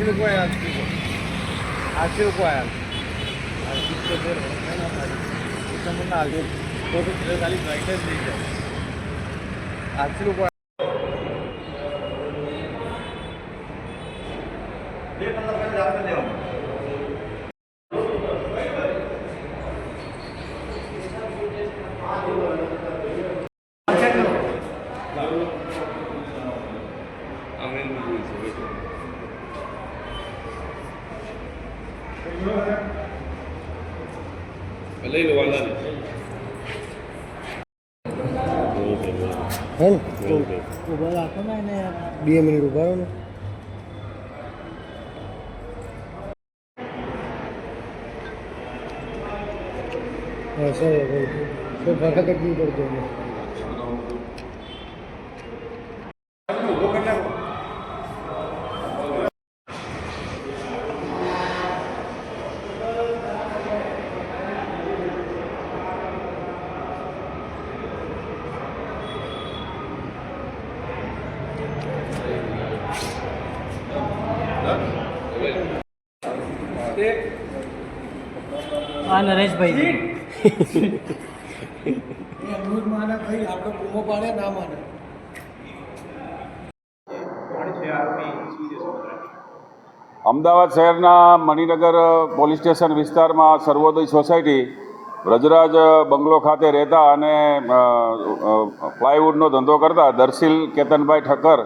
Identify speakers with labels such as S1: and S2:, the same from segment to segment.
S1: रुपये 800 रुपये खाली गाइडच नहीं है 800 रुपये લઈ લો વાલા
S2: હે ઉભા રાખો ને 2 મિનિટ ઉભા રહો ને હા સર તો ફરક જ નહીં પડતો
S3: हाँ नरेश भाई
S2: અમૃત માને ભાઈ આપણે પૂમો પાડે ના માને
S4: અમદાવાદ શહેરના મણિનગર પોલીસ સ્ટેશન વિસ્તારમાં સર્વોદય સોસાયટી વ્રજરાજ બંગલો ખાતે રહેતા અને પ્લાયવુડનો ધંધો કરતા દર્શીલ કેતનભાઈ ઠક્કર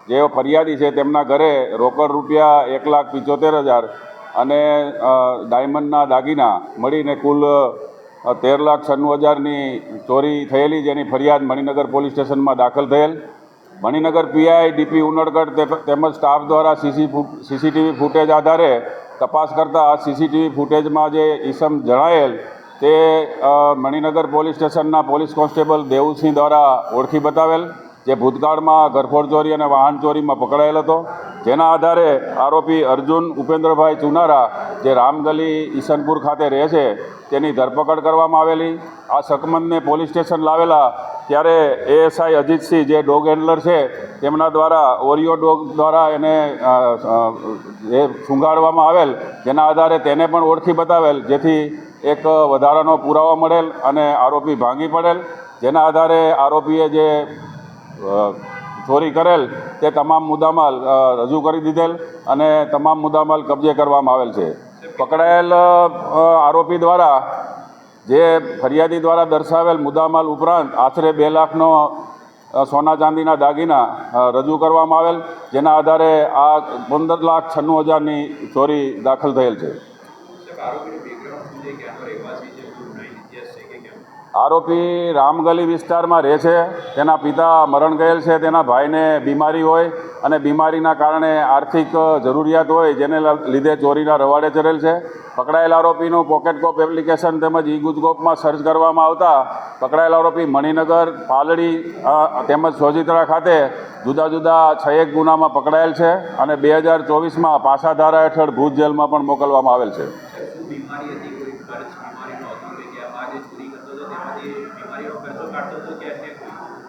S4: જે ફરિયાદી છે તેમના ઘરે રોકડ રૂપિયા 1,75,000 અને ડાયમંડના દાગીના મળીને કુલ 13,96,000ની ચોરી થયેલી જેની ફરિયાદ મણિનગર પોલીસ સ્ટેશનમાં દાખલ થયેલ. મણિનગર પીઆઈ ડીપી ઉનડગઢ તેમજ સ્ટાફ દ્વારા સીસીટીવી ફૂટેજ આધારે તપાસ કરતા આ સીસીટીવી ફૂટેજમાં જે ઈસમ જણાયેલ તે મણિનગર પોલીસ સ્ટેશનના પોલીસ કોન્સ્ટેબલ દેવુસિંહ દ્વારા ઓળખી બતાવેલ, જે ભૂતકાળમાં ઘરફોડ ચોરી અને વાહન ચોરીમાં પકડાયેલ હતો. જેના આધારે આરોપી અર્જુન ઉપેન્દ્રભાઈ ચુનારા જે રામગલી ઈસનપુર ખાતે રહે છે તેની ધરપકડ કરવામાં આવેલી. આ શકમંદને પોલીસ સ્ટેશન લાવેલા ત્યારે એએસઆઈ અજીતસિંહ જે ડોગ હેન્ડલર છે તેમના દ્વારા ઓરિયો ડોગ દ્વારા એને સૂંઘાડવામાં આવેલ, જેના આધારે તેને પણ ઓળખી બતાવેલ, જેથી એક વધારાનો પુરાવો મળેલ અને આરોપી ભાંગી પડેલ. જેના આધારે આરોપીએ જે ચોરી કરેલ તે તમામ મુદ્દામાલ રજૂ કરી દીધેલ અને તમામ મુદ્દામાલ કબજે કરવામાં આવેલ છે. પકડાયેલ આરોપી દ્વારા જે ફરિયાદી દ્વારા દર્શાવેલ મુદ્દામાલ ઉપરાંત આશરે 2 લાખનો સોના ચાંદીના દાગીના રજૂ કરવામાં આવેલ, જેના આધારે આ 15,96,000ની ચોરી દાખલ થયેલ છે. આરોપી રામગલી વિસ્તારમાં રહે છે, તેના પિતા મરણ ગયેલ છે, તેના ભાઈને બીમારી હોય અને બીમારીના કારણે આર્થિક જરૂરિયાત હોય જેને લીધે ચોરીના રવાડે ચડેલ છે. પકડાયેલ આરોપીનું પોકેટ કોપ એપ્લિકેશન તેમજ ઈ ગુજકોપમાં સર્ચ કરવામાં આવતા પકડાયેલ આરોપી મણિનગર, પાલડી તેમજ સોજિત્રા ખાતે જુદા જુદા 6 ગુનામાં પકડાયેલ છે અને 2024માં પાસા ધારા હેઠળ ભુજ જેલમાં પણ મોકલવામાં આવેલ છે.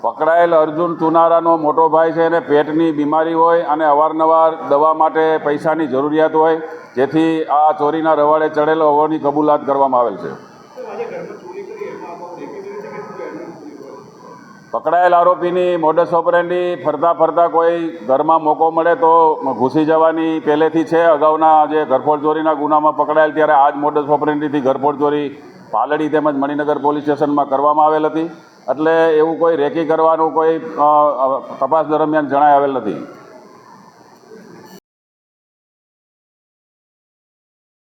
S4: પકડાયેલ અર્જુન ચુનારાનો મોટો ભાઈ છે અને પેટની બીમારી હોય અને અવારનવાર દવા માટે પૈસાની જરૂરિયાત હોય, જેથી આ ચોરીના રવાડે ચડેલો હોવાની કબૂલાત કરવામાં આવેલ છે. પકડાયેલ આરોપીની મોડસ ઓપરેન્ડી ફરતા ફરતા કોઈ ઘરમાં મોકો મળે તો ઘૂસી જવાની પહેલેથી છે. અગાઉના જે ઘરફોડ ચોરીના ગુનામાં પકડાયેલ ત્યારે આ જ મોડસ ઓપરેન્ડીથી ઘરફોડ ચોરી પાલડી તેમજ મણિનગર પોલીસ સ્ટેશનમાં કરવામાં આવેલ હતી. એટલે એવું કોઈ રેકી કરવાનું કોઈ તપાસ દરમિયાન જણાય આવેલ નથી.